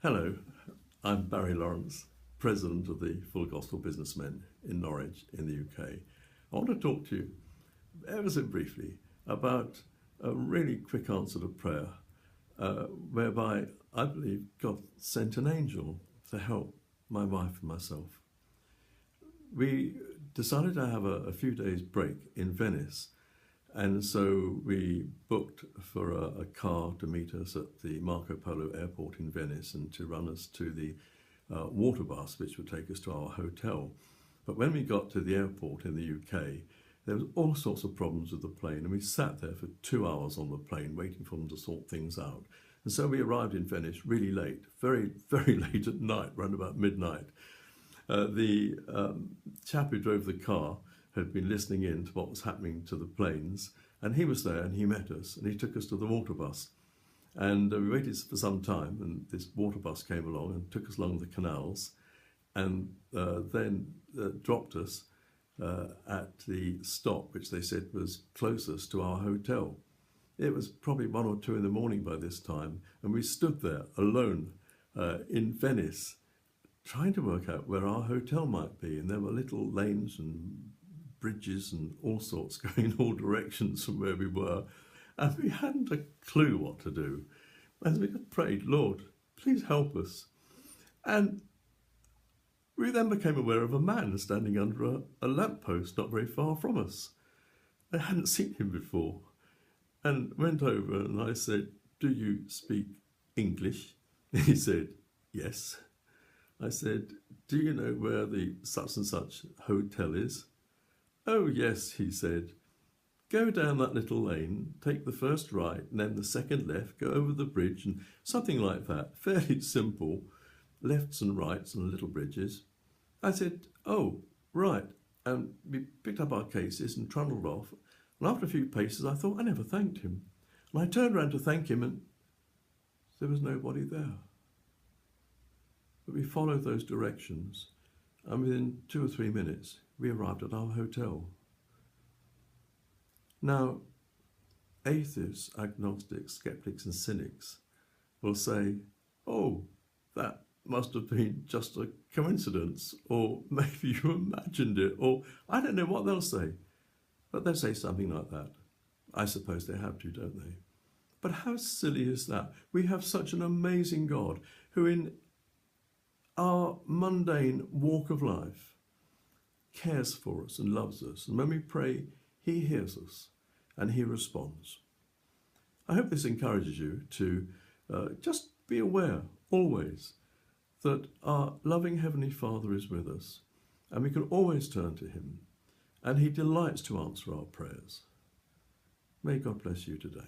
Hello, I'm Barry Lawrence, President of the Full Gospel Businessmen in Norwich in the UK. I want to talk to you ever so briefly about a really quick answer to prayer, whereby I believe God sent an angel to help my wife and myself. We decided to have a few days break in Venice, and so we booked for a car to meet us at the Marco Polo airport in Venice and to run us to the water bus, which would take us to our hotel. But when we got to the airport in the UK, there was all sorts of problems with the plane, and we sat there for 2 hours on the plane waiting for them to sort things out. And so we arrived in Venice really late, very, very late at night, around about midnight. The chap who drove the car had been listening in to what was happening to the planes, and he was there and he met us and he took us to the water bus. And we waited for some time, and this water bus came along and took us along the canals, and then dropped us at the stop which they said was closest to our hotel. It was probably 1 or 2 in the morning by this time, and we stood there alone in Venice trying to work out where our hotel might be, and there were little lanes and bridges and all sorts going in all directions from where we were, and we hadn't a clue what to do. And we just prayed, Lord, please help us. And we then became aware of a man standing under a lamppost not very far from us. I hadn't seen him before, and went over and I said, do you speak English? He said, yes. I said, do you know where the such and such hotel is? Oh yes, he said. Go down that little lane, take the first right and then the second left, go over the bridge, and something like that. Fairly simple, lefts and rights and little bridges. I said, oh, right. And we picked up our cases and trundled off. And after a few paces, I thought, I never thanked him. And I turned around to thank him, and there was nobody there. But we followed those directions, and within 2 or 3 minutes, we arrived at our hotel. Now, atheists, agnostics, skeptics, and cynics will say, oh, that must have been just a coincidence, or maybe you imagined it, or I don't know what they'll say. But they'll say something like that. I suppose they have to, don't they? But how silly is that? We have such an amazing God who in our mundane walk of life cares for us and loves us. And when we pray, he hears us and he responds. I hope this encourages you to just be aware always that our loving Heavenly Father is with us, and we can always turn to him, and he delights to answer our prayers. May God bless you today.